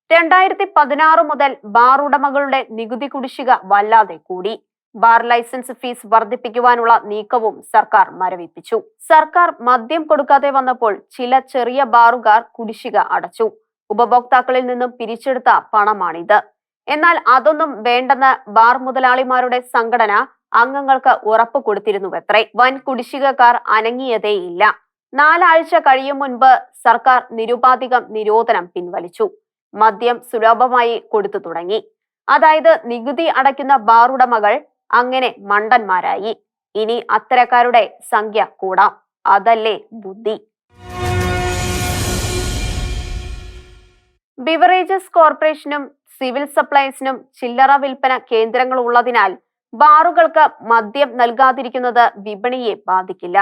2016 മുതൽ ബാർ ഉടമകളുടെ നികുതി കുടിശ്ശിക വല്ലാതെ കൂടി. ബാർ ലൈസൻസ് ഫീസ് വർദ്ധിപ്പിക്കുവാനുള്ള നീക്കവും സർക്കാർ മരവിപ്പിച്ചു. സർക്കാർ മദ്യം കൊടുക്കാതെ വന്നപ്പോൾ ചില ചെറിയ ബാറുകാർ കുടിശ്ശിക അടച്ചു. ഉപഭോക്താക്കളിൽ നിന്നും പിരിച്ചെടുത്ത പണമാണിത്. എന്നാൽ അതൊന്നും വേണ്ടെന്ന് ബാർ മുതലാളിമാരുടെ സംഘടന അംഗങ്ങൾക്ക് ഉറപ്പ് കൊടുത്തിരുന്നുവത്രേ. വൻ കുടിശ്ശികക്കാർ അനങ്ങിയതേയില്ല. 4 ആഴ്ച കഴിയും മുൻപ് സർക്കാർ നിരുപാധികം നിരോധനം പിൻവലിച്ചു. മദ്യം സുലഭമായി കൊടുത്തു തുടങ്ങി. അതായത് നികുതി അടയ്ക്കുന്ന ബാർ ഉടമകൾ അങ്ങനെ മണ്ടന്മാരായി. ഇനി അത്തരക്കാരുടെ സംഖ്യ കൂടാം. അതല്ലേ ബുദ്ധി. ബിവറേജസ് കോർപ്പറേഷനും സിവിൽ സപ്ലൈസിനും ചില്ലറ വിൽപ്പന കേന്ദ്രങ്ങൾ ഉള്ളതിനാൽ ബാറുകൾക്ക് മദ്യം നൽകാതിരിക്കുന്നത് വിപണിയെ ബാധിക്കില്ല.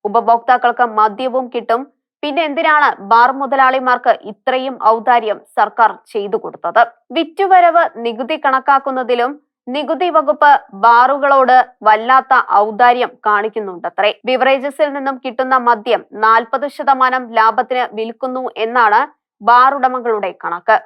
ഉപഭോക്താക്കൾക്ക് മദ്യവും കിട്ടും. പിന്നെ എന്തിനാണ് ബാർ മുതലാളിമാർക്ക് ഇത്രയും ഔദാര്യം സർക്കാർ ചെയ്തു കൊടുത്തത്? വിറ്റുവരവ് നികുതി കണക്കാക്കുന്നതിലും നികുതി വകുപ്പ് ബാറുകളോട് വല്ലാത്ത ഔദാര്യം കാണിക്കുന്നുണ്ടത്രേ. ബിവറേജസിൽ നിന്നും കിട്ടുന്ന മദ്യം 40% ലാഭത്തിന് വിൽക്കുന്നു എന്നാണ് ബാർ ഉടമകളുടെ കണക്ക്.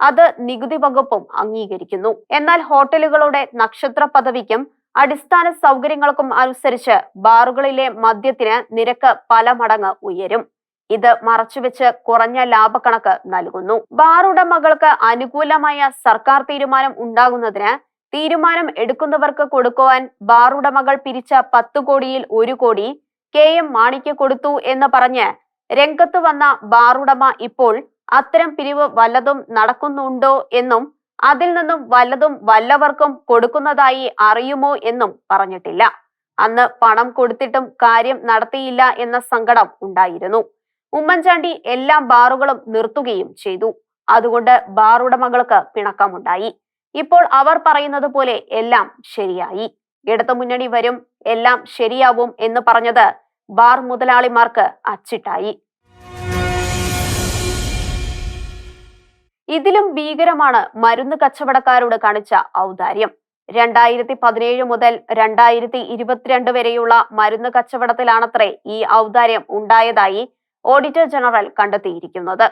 അത് നികുതി വകുപ്പും അംഗീകരിക്കുന്നു. എന്നാൽ ഹോട്ടലുകളുടെ നക്ഷത്ര പദവിക്കും അടിസ്ഥാന സൗകര്യങ്ങൾക്കും അനുസരിച്ച് ബാറുകളിലെ മദ്യത്തിന് നിരക്ക് പല മടങ്ങ് ഉയരും. ഇത് മറച്ചുവെച്ച് കുറഞ്ഞ ലാഭക്കണക്ക് നൽകുന്നു. ബാർ ഉടമകൾക്ക് അനുകൂലമായ സർക്കാർ തീരുമാനം ഉണ്ടാകുന്നതിന് തീരുമാനം എടുക്കുന്നവർക്ക് കൊടുക്കുവാൻ ബാർ ഉടമകൾ പിരിച്ച 10 കോടിയിൽ 1 കോടി KM മാണിക്ക് കൊടുത്തു എന്ന് പറഞ്ഞ് രംഗത്ത് വന്ന ബാർ ഉടമ ഇപ്പോൾ അത്തരം പിരിവ് വല്ലതും നടക്കുന്നുണ്ടോ എന്നും അതിൽ നിന്നും വല്ലതും വല്ലവർക്കും കൊടുക്കുന്നതായി അറിയുമോ എന്നും പറഞ്ഞിട്ടില്ല. അന്ന് പണം കൊടുത്തിട്ടും കാര്യം നടത്തിയില്ല എന്ന സങ്കടം ഉണ്ടായിരുന്നു. ഉമ്മൻചാണ്ടി എല്ലാ ബാറുകളും നിർത്തുകയും ചെയ്തു. അതുകൊണ്ട് ബാർ ഉടമകൾക്ക് പിണക്കമുണ്ടായി. ഇപ്പോൾ അവർ പറയുന്നത് പോലെ എല്ലാം ശരിയായി, ഇടതുമുന്നണി വരും, എല്ലാം ശരിയാവും എന്ന് പറഞ്ഞത് ബാർ മുതലാളിമാർക്ക് അച്ചിട്ടായി. ഇതിലും ഭീകരമാണ് മരുന്ന് കച്ചവടക്കാരോട് കാണിച്ച ഔദാര്യം. 2017 മുതൽ 2022 വരെയുള്ള മരുന്ന് കച്ചവടത്തിലാണത്രേ ഈ ഔദാര്യം ഉണ്ടായതായി ഓഡിറ്റർ ജനറൽ കണ്ടെത്തിയിരിക്കുന്നത്.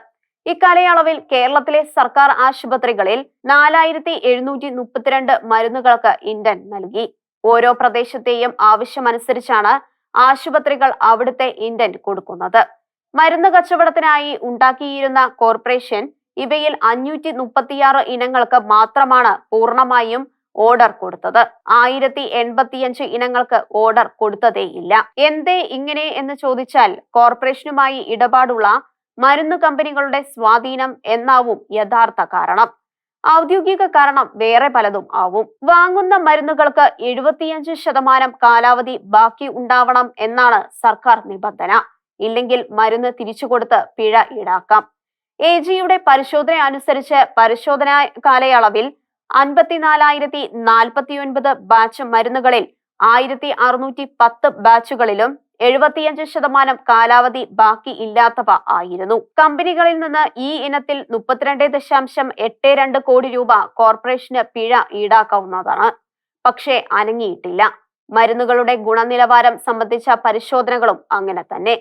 ഇക്കാലയളവിൽ കേരളത്തിലെ സർക്കാർ ആശുപത്രികളിൽ 4732 മരുന്നുകൾക്ക് ഇന്റൻ നൽകി. ഓരോ പ്രദേശത്തെയും ആവശ്യമനുസരിച്ചാണ് ആശുപത്രികൾ അവിടുത്തെ ഇന്റൻ കൊടുക്കുന്നത്. മരുന്ന് കച്ചവടത്തിനായി ഉണ്ടാക്കിയിരുന്ന കോർപ്പറേഷൻ ഇവയിൽ 536 ഇനങ്ങൾക്ക് മാത്രമാണ് പൂർണ്ണമായും ഓർഡർ കൊടുത്തത്. 1085 ഇനങ്ങൾക്ക് ഓർഡർ കൊടുത്തതേയില്ല. എന്തേ ഇങ്ങനെ എന്ന് ചോദിച്ചാൽ കോർപ്പറേഷനുമായി ഇടപാടുള്ള മരുന്ന് കമ്പനികളുടെ സ്വാധീനം എന്നാവും യഥാർത്ഥ കാരണം. ഔദ്യോഗിക കാരണം വേറെ പലതും ആവും. വാങ്ങുന്ന മരുന്നുകൾക്ക് 75% കാലാവധി ബാക്കി ഉണ്ടാവണം എന്നാണ് സർക്കാർ നിബന്ധന. ഇല്ലെങ്കിൽ മരുന്ന് തിരിച്ചുകൊടുത്ത് പിഴ ഈടാക്കാം. AGയുടെ പരിശോധന അനുസരിച്ച് പരിശോധനാ കാലയളവിൽ 54,049 ബാച്ച് മരുന്നുകളിൽ 1610 ബാച്ചുകളിലും 75% കാലാവധി ബാക്കി ഇല്ലാത്തവ ആയിരുന്നു. കമ്പനികളിൽ നിന്ന് ഈ ഇനത്തിൽ 32.82 കോടി രൂപ കോർപ്പറേഷന് പിഴ ഈടാക്കാവുന്നതാണ്. പക്ഷേ അനങ്ങിയിട്ടില്ല. മരുന്നുകളുടെ ഗുണനിലവാരം സംബന്ധിച്ച പരിശോധനകളും അങ്ങനെ തന്നെ.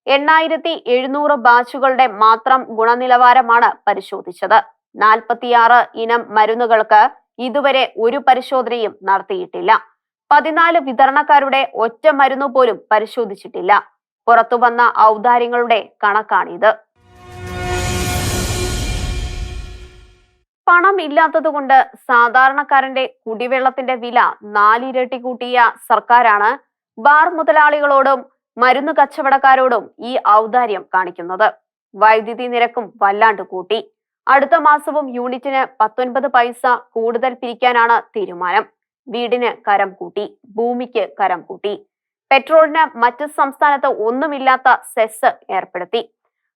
8700 ബാച്ചുകളുടെ മാത്രം ഗുണനിലവാരമാണ് പരിശോധിച്ചത്. 46 ഇനം മരുന്നുകൾക്ക് ഇതുവരെ ഒരു പരിശോധനയും നടത്തിയിട്ടില്ല. 14 വിതരണക്കാരുടെ ഒറ്റ മരുന്നു പോലും പരിശോധിച്ചിട്ടില്ല. പുറത്തുവന്ന ഔദാര്യങ്ങളുടെ കണക്കാണിത്. പണം ഇല്ലാത്തതുകൊണ്ട് സാധാരണക്കാരന്റെ കുടിവെള്ളത്തിന്റെ വില 4 ഇരട്ടി കൂട്ടിയ സർക്കാരാണ് ബാർ മുതലാളികളോടും മരുന്ന് കച്ചവടക്കാരോടും ഈ ഔദാര്യം കാണിക്കുന്നത്. വൈദ്യുതി നിരക്കും വല്ലാണ്ട് കൂട്ടി. അടുത്ത മാസവും യൂണിറ്റിന് 19 പൈസ കൂടുതൽ പിരിക്കാനാണ് തീരുമാനം. വീടിന് കരം കൂട്ടി, ഭൂമിക്ക് കരം കൂട്ടി. പെട്രോളിന് മറ്റ് സംസ്ഥാനത്ത് ഒന്നുമില്ലാത്ത സെസ് ഏർപ്പെടുത്തി.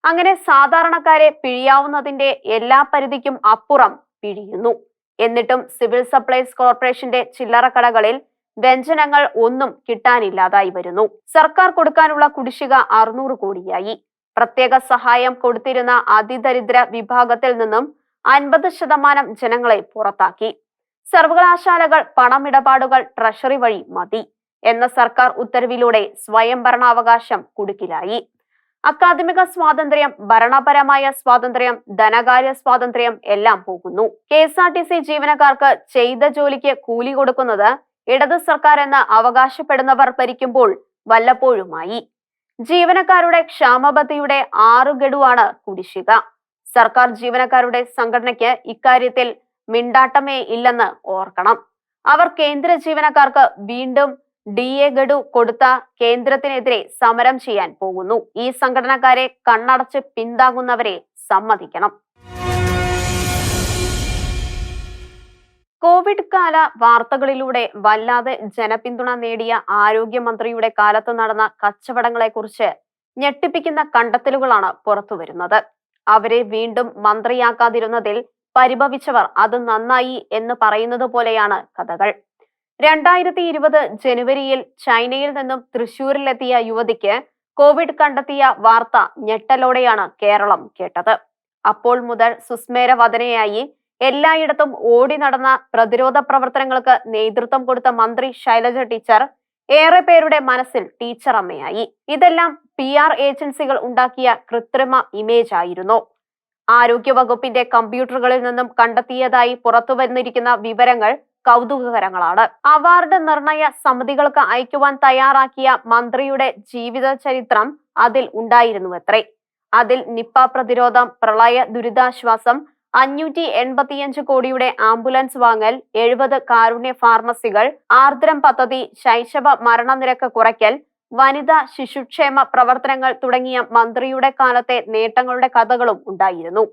അങ്ങനെ സാധാരണക്കാരെ പിഴിയാവുന്നതിന്റെ എല്ലാ പരിധിക്കും അപ്പുറം പിഴിയുന്നു. എന്നിട്ടും സിവിൽ സപ്ലൈസ് കോർപ്പറേഷന്റെ ചില്ലറ കടകളിൽ വ്യഞ്ജനങ്ങൾ ഒന്നും കിട്ടാനില്ലാതായി വരുന്നു. സർക്കാർ കൊടുക്കാനുള്ള കുടിശ്ശിക 600 കോടിയായി. പ്രത്യേക സഹായം കൊടുത്തിരുന്ന അതിദരിദ്ര വിഭാഗത്തിൽ നിന്നും 50% ജനങ്ങളെ പുറത്താക്കി. സർവകലാശാലകൾ പണമിടപാടുകൾ ട്രഷറി വഴി മതി എന്ന സർക്കാർ ഉത്തരവിലൂടെ സ്വയംഭരണാവകാശം കുടുക്കിലായി. അക്കാദമിക സ്വാതന്ത്ര്യം, ഭരണപരമായ സ്വാതന്ത്ര്യം, ധനകാര്യ സ്വാതന്ത്ര്യം എല്ലാം പോകുന്നു. KSRTC ജീവനക്കാർക്ക് ചെയ്ത ജോലിക്ക് കൂലി കൊടുക്കുന്നത് ഇടത് സർക്കാർ എന്ന് അവകാശപ്പെടുന്നവർ ഭരിക്കുമ്പോൾ വല്ലപ്പോഴുമായി. ജീവനക്കാരുടെ ക്ഷാമബത്തിയുടെ 6 ഗഡുവാണ് കുടിശ്ശിക. സർക്കാർ ജീവനക്കാരുടെ സംഘടനയ്ക്ക് ഇക്കാര്യത്തിൽ മിണ്ടാട്ടമേ ഇല്ലെന്ന് ഓർക്കണം. അവർ കേന്ദ്ര ജീവനക്കാർക്ക് വീണ്ടും DA ഗഡു കൊടുത്ത കേന്ദ്രത്തിനെതിരെ സമരം ചെയ്യാൻ പോകുന്നു. ഈ സംഘടനക്കാരെ കണ്ണടച്ച് പിന്താങ്ങുന്നവരെ സമ്മതിക്കണം. കോവിഡ് കാല വാർത്തകളിലൂടെ വല്ലാതെ ജനപിന്തുണ നേടിയ ആരോഗ്യമന്ത്രിയുടെ കാലത്ത് നടന്ന കച്ചവടങ്ങളെക്കുറിച്ച് ഞെട്ടിപ്പിക്കുന്ന കണ്ടെത്തലുകളാണ് പുറത്തുവരുന്നത്. അവരെ വീണ്ടും മന്ത്രിയാക്കാതിരുന്നതിൽ പരിഭവിച്ചവർ അത് നന്നായി എന്ന് പറയുന്നത് പോലെയാണ് കഥകൾ. 2020 ജനുവരിയിൽ ചൈനയിൽ നിന്നും തൃശൂരിലെത്തിയ യുവതിക്ക് കോവിഡ് കണ്ടെത്തിയ വാർത്ത ഞെട്ടലോടെയാണ് കേരളം കേട്ടത്. അപ്പോൾ മുതൽ സുസ്മേരവദനയായി എല്ലായിടത്തും ഓടി നടന്ന പ്രതിരോധ പ്രവർത്തനങ്ങൾക്ക് നേതൃത്വം കൊടുത്ത മന്ത്രി ശൈലജ ടീച്ചർ ഏറെ പേരുടെ മനസ്സിൽ ടീച്ചർ അമ്മയായി. ഇതെല്ലാം PR ഏജൻസികൾ ഉണ്ടാക്കിയ കൃത്രിമ ഇമേജ് ആയിരുന്നു. ആരോഗ്യവകുപ്പിന്റെ കമ്പ്യൂട്ടറുകളിൽ നിന്നും കണ്ടെത്തിയതായി പുറത്തുവന്നിരിക്കുന്ന വിവരങ്ങൾ കൗതുകകരങ്ങളാണ്. അവാർഡ് നിർണയ സമിതികൾക്ക് അയക്കുവാൻ തയ്യാറാക്കിയ മന്ത്രിയുടെ ജീവിത ചരിത്രം അതിൽ ഉണ്ടായിരുന്നുവത്രേ. അതിൽ നിപ്പ പ്രതിരോധം, പ്രളയ ദുരിതാശ്വാസം, 585 കോടിയുടെ ആംബുലൻസ് വാങ്ങൽ, 70 കാരുണ്യ ഫാർമസികൾ, ആർദ്രം പദ്ധതി, ശൈശവ മരണനിരക്ക് കുറയ്ക്കൽ, വനിതാ ശിശുക്ഷേമ പ്രവർത്തനങ്ങൾ തുടങ്ങിയ മന്ത്രിയുടെ കാലത്തെ നേട്ടങ്ങളുടെ കഥകളും ഉണ്ടായിരുന്നു.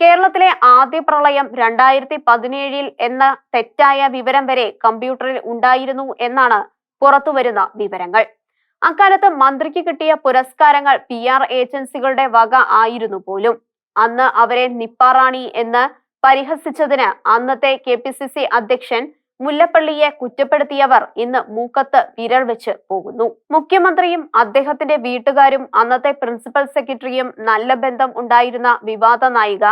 കേരളത്തിലെ ആദ്യ പ്രളയം 2017 എന്ന തെറ്റായ വിവരം വരെ കമ്പ്യൂട്ടറിൽ ഉണ്ടായിരുന്നു എന്നാണ് പുറത്തുവരുന്ന വിവരങ്ങൾ. അക്കാലത്ത് മന്ത്രിക്ക് കിട്ടിയ പുരസ്കാരങ്ങൾ PR ഏജൻസികളുടെ വക ആയിരുന്നു പോലും. അന്ന് അവരെ നിപ്പാറാണി എന്ന് പരിഹസിച്ചതിന് അന്നത്തെ KPCC അധ്യക്ഷൻ മുല്ലപ്പള്ളിയെ കുറ്റപ്പെടുത്തിയവർ ഇന്ന് മൂക്കത്ത് വിരൽ വെച്ച് പോകുന്നു. മുഖ്യമന്ത്രിയും അദ്ദേഹത്തിന്റെ വീട്ടുകാരും അന്നത്തെ പ്രിൻസിപ്പൽ സെക്രട്ടറിയും നല്ല ബന്ധം ഉണ്ടായിരുന്ന വിവാദ നായിക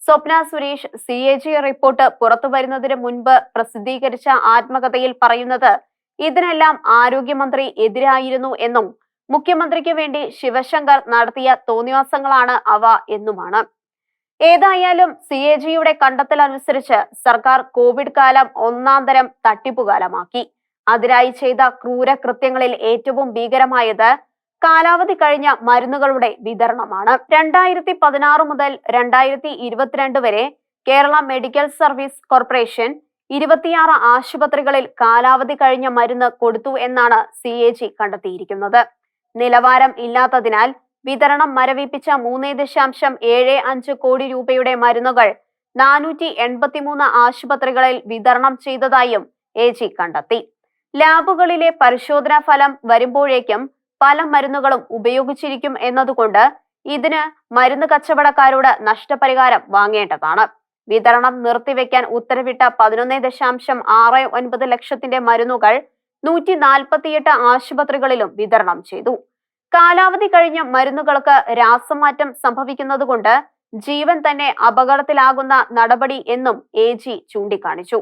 സ്വപ്ന സുരേഷ് CAG റിപ്പോർട്ട് പുറത്തു വരുന്നതിന് മുൻപ് പ്രസിദ്ധീകരിച്ച ആത്മകഥയിൽ പറയുന്നത് ഇതിനെല്ലാം ആരോഗ്യമന്ത്രി എതിരായിരുന്നു എന്നും മുഖ്യമന്ത്രിക്ക് വേണ്ടി ശിവശങ്കർ നടത്തിയ തോന്നിവാസങ്ങളാണ് അവ എന്നുമാണ്. ഏതായാലും CAG-യുടെ കണ്ടെത്തൽ അനുസരിച്ച് സർക്കാർ കോവിഡ് കാലം ഒന്നാന്തരം തട്ടിപ്പുകാലമാക്കി. അതിനായി ചെയ്ത ക്രൂരകൃത്യങ്ങളിൽ ഏറ്റവും ഭീകരമായത് കാലാവധി കഴിഞ്ഞ മരുന്നുകളുടെ വിതരണമാണ്. 2016 മുതൽ 2022 വരെ കേരള മെഡിക്കൽ സർവീസ് കോർപ്പറേഷൻ 26 ആശുപത്രികളിൽ കാലാവധി കഴിഞ്ഞ മരുന്ന് കൊടുത്തു എന്നാണ് CAG കണ്ടെത്തിയിരിക്കുന്നത്. നിലവാരം ഇല്ലാത്തതിനാൽ വിതരണം മരവിപ്പിച്ച 3.75 കോടി രൂപയുടെ മരുന്നുകൾ 483 ആശുപത്രികളിൽ വിതരണം ചെയ്തതായും AG കണ്ടെത്തി. ലാബുകളിലെ പരിശോധനാ ഫലം വരുമ്പോഴേക്കും പല മരുന്നുകളും ഉപയോഗിച്ചിരിക്കും എന്നതുകൊണ്ട് ഇതിന് മരുന്ന് കച്ചവടക്കാരോട് നഷ്ടപരിഹാരം വാങ്ങേണ്ടതാണ്. വിതരണം നിർത്തിവെക്കാൻ ഉത്തരവിട്ട 11.69 ലക്ഷത്തിന്റെ മരുന്നുകൾ 148 ആശുപത്രികളിലും വിതരണം ചെയ്തു. കാലാവധി കഴിഞ്ഞ മരുന്നുകൾക്ക് രാസമാറ്റം സംഭവിക്കുന്നതുകൊണ്ട് ജീവൻ തന്നെ അപകടത്തിലാകുന്ന നടപടി എന്നും AG ചൂണ്ടിക്കാണിച്ചു.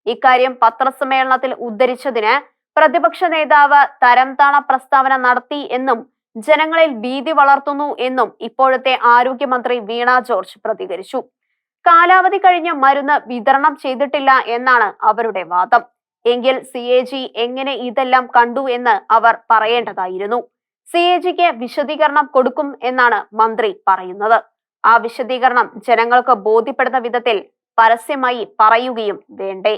ഇക്കാര്യം പത്രസമ്മേളനത്തിൽ ഉദ്ധരിച്ചതിന് പ്രതിപക്ഷ നേതാവ് തരംതാണ പ്രസ്താവന നടത്തി എന്നും ജനങ്ങളിൽ ഭീതി വളർത്തുന്നു എന്നും ഇപ്പോഴത്തെ ആരോഗ്യമന്ത്രി വീണ ജോർജ് പ്രതികരിച്ചു. കാലാവധി കഴിഞ്ഞ മരുന്ന് വിതരണം ചെയ്തിട്ടില്ല എന്നാണ് അവരുടെ വാദം. എങ്കിൽ CAG എങ്ങനെ ഇതെല്ലാം കണ്ടു എന്ന് അവർ പറയേണ്ടതായിരുന്നു. CAG-ക്ക് വിശദീകരണം കൊടുക്കും എന്നാണ് മന്ത്രി പറയുന്നത്. ആ വിശദീകരണം ജനങ്ങൾക്ക് ബോധ്യപ്പെടുന്ന വിധത്തിൽ പരസ്യമായി പറയുകയും വേണ്ടേ?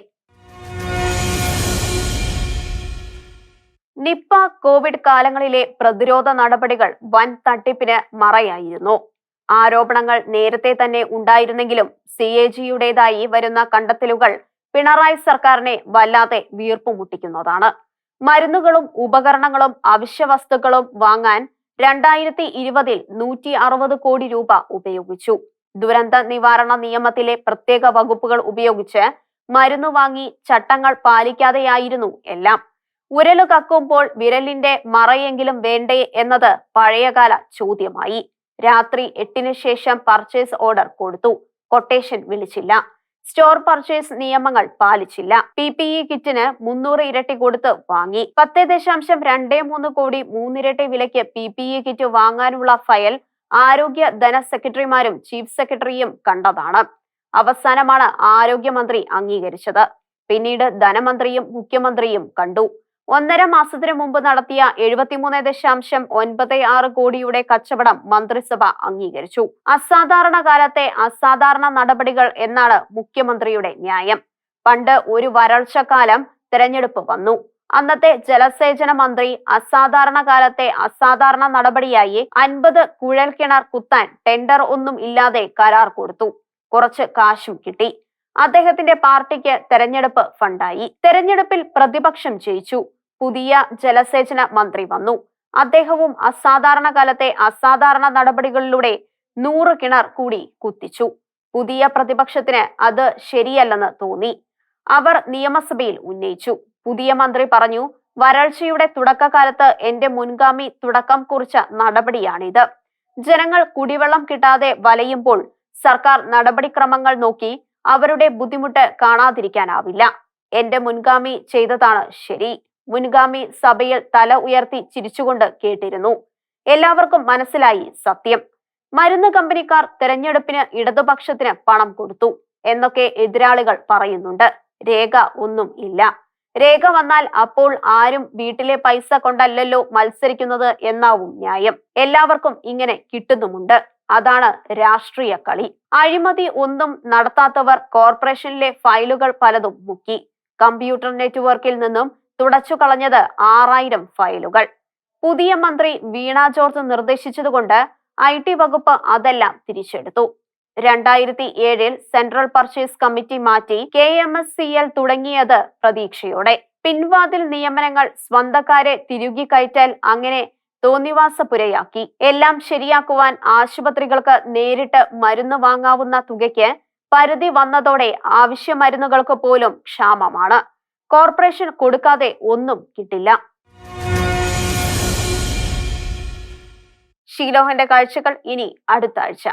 നിപ്പ കോവിഡ് കാലങ്ങളിലെ പ്രതിരോധ നടപടികൾ വൻ തട്ടിപ്പിന് മറയായിരുന്നു. ആരോപണങ്ങൾ നേരത്തെ തന്നെ ഉണ്ടായിരുന്നെങ്കിലും CAG-യുടേതായി വരുന്ന കണ്ടെത്തലുകൾ പിണറായി സർക്കാരിനെ വല്ലാതെ വീർപ്പുമുട്ടിക്കുന്നതാണ്. മരുന്നുകളും ഉപകരണങ്ങളും അവശ്യ വസ്തുക്കളും വാങ്ങാൻ 2020 160 കോടി രൂപ ഉപയോഗിച്ചു. ദുരന്ത നിവാരണ നിയമത്തിലെ പ്രത്യേക വകുപ്പുകൾ ഉപയോഗിച്ച് മരുന്ന് വാങ്ങി ചട്ടങ്ങൾ പാലിക്കാതെയായിരുന്നു എല്ലാം. ഉരലു കക്കുമ്പോൾ വിരലിന്റെ മറയെങ്കിലും വേണ്ടേ എന്നത് പഴയകാല ചോദ്യമായി. രാത്രി 8-ന് ശേഷം പർച്ചേസ് ഓർഡർ കൊടുത്തു, കൊട്ടേഷൻ വിളിച്ചില്ല. സ്റ്റോർ പർച്ചേസ് നിയമങ്ങൾ പാലിച്ചില്ല. PPE കിറ്റിന് 300 ഇരട്ടി കൊടുത്ത് വാങ്ങി. 10.23 കോടി 3 ഇരട്ടി വിലയ്ക്ക് PPE കിറ്റ് വാങ്ങാനുള്ള ഫയൽ ആരോഗ്യ ധന സെക്രട്ടറിമാരും ചീഫ് സെക്രട്ടറിയും കണ്ടതാണ്. അവസാനമാണ് ആരോഗ്യമന്ത്രി അംഗീകരിച്ചത്. പിന്നീട് ധനമന്ത്രിയും മുഖ്യമന്ത്രിയും കണ്ടു. 1.5 മാസത്തിനു മുമ്പ് നടത്തിയ 73.96 കോടിയുടെ കച്ചവടം മന്ത്രിസഭ അംഗീകരിച്ചു. അസാധാരണ കാലത്തെ അസാധാരണ നടപടികൾ എന്നാണ് മുഖ്യമന്ത്രിയുടെ ന്യായം. പണ്ട് ഒരു വരൾച്ചക്കാലം തെരഞ്ഞെടുപ്പ് വന്നു. അന്നത്തെ ജലസേചന മന്ത്രി അസാധാരണ കാലത്തെ അസാധാരണ നടപടിയായി 50 കുഴൽക്കിണർ കുത്താൻ ടെൻഡർ ഒന്നും ഇല്ലാതെ കരാർ കൊടുത്തു. കുറച്ച് കാശും കിട്ടി. അദ്ദേഹത്തിന്റെ പാർട്ടിക്ക് തെരഞ്ഞെടുപ്പ് ഫണ്ടായി. തെരഞ്ഞെടുപ്പിൽ പ്രതിപക്ഷം ജയിച്ചു. പുതിയ ജലസേചന മന്ത്രി വന്നു. അദ്ദേഹവും അസാധാരണ കാലത്തെ അസാധാരണ നടപടികളിലൂടെ 100 കിണർ കൂടി കുത്തിച്ചു. പുതിയ പ്രതിപക്ഷത്തിന് അത് ശരിയല്ലെന്ന് തോന്നി. അവർ നിയമസഭയിൽ ഉന്നയിച്ചു. പുതിയ മന്ത്രി പറഞ്ഞു, വരൾച്ചയുടെ തുടക്കകാലത്ത് എന്റെ മുൻഗാമി തുടക്കം കുറിച്ച നടപടിയാണിത്. ജനങ്ങൾ കുടിവെള്ളം കിട്ടാതെ വലയുമ്പോൾ സർക്കാർ നടപടിക്രമങ്ങൾ നോക്കി അവരുടെ ബുദ്ധിമുട്ട് കാണാതിരിക്കാനാവില്ല. എന്റെ മുൻഗാമി ചെയ്തതാണ് ശരി. മുൻഗാമി സഭയിൽ തല ഉയർത്തി ചിരിച്ചുകൊണ്ട് കേട്ടിരുന്നു. എല്ലാവർക്കും മനസ്സിലായി സത്യം. മരുന്ന് കമ്പനിക്കാർ തെരഞ്ഞെടുപ്പിന് ഇടതുപക്ഷത്തിന് പണം കൊടുത്തു എന്നൊക്കെ എതിരാളികൾ പറയുന്നുണ്ട്. രേഖ ഒന്നും ഇല്ല. രേഖ വന്നാൽ അപ്പോൾ ആരും വീട്ടിലെ പൈസ കൊണ്ടല്ലല്ലോ മത്സരിക്കുന്നത് എന്നാവും ന്യായം. എല്ലാവർക്കും ഇങ്ങനെ കിട്ടുന്നുമുണ്ട്. അതാണ് രാഷ്ട്രീയ കളി. അഴിമതി ഒന്നും നടത്താത്തവർ കോർപ്പറേഷനിലെ ഫയലുകൾ പലതും മുക്കി. കമ്പ്യൂട്ടർ നെറ്റ്വർക്കിൽ നിന്നും തുടച്ചു കളഞ്ഞത് 6000 ഫയലുകൾ. പുതിയ മന്ത്രി വീണ ജോർജ് നിർദ്ദേശിച്ചതുകൊണ്ട് IT വകുപ്പ് അതെല്ലാം തിരിച്ചെടുത്തു. 2007 സെൻട്രൽ പർച്ചേസ് കമ്മിറ്റി മാറ്റി KMSCL തുടങ്ങിയത് പ്രതീക്ഷയോടെ. പിൻവാതിൽ നിയമനങ്ങൾ, സ്വന്തക്കാരെ തിരുകി കയറ്റൽ, അങ്ങനെ തോന്നിവാസപുരയാക്കി. എല്ലാം ശരിയാക്കുവാൻ ആശുപത്രികൾക്ക് നേരിട്ട് മരുന്ന് വാങ്ങാവുന്ന തുകയ്ക്ക് പരിധി വന്നതോടെ ആവശ്യ മരുന്നുകൾക്ക് പോലും ക്ഷാമമാണ്. കോർപ്പറേഷൻ കൊടുക്കാതെ ഒന്നും കിട്ടില്ല. ഷീലോഹന്റെ കാഴ്ചകൾ ഇനി അടുത്ത ആഴ്ച.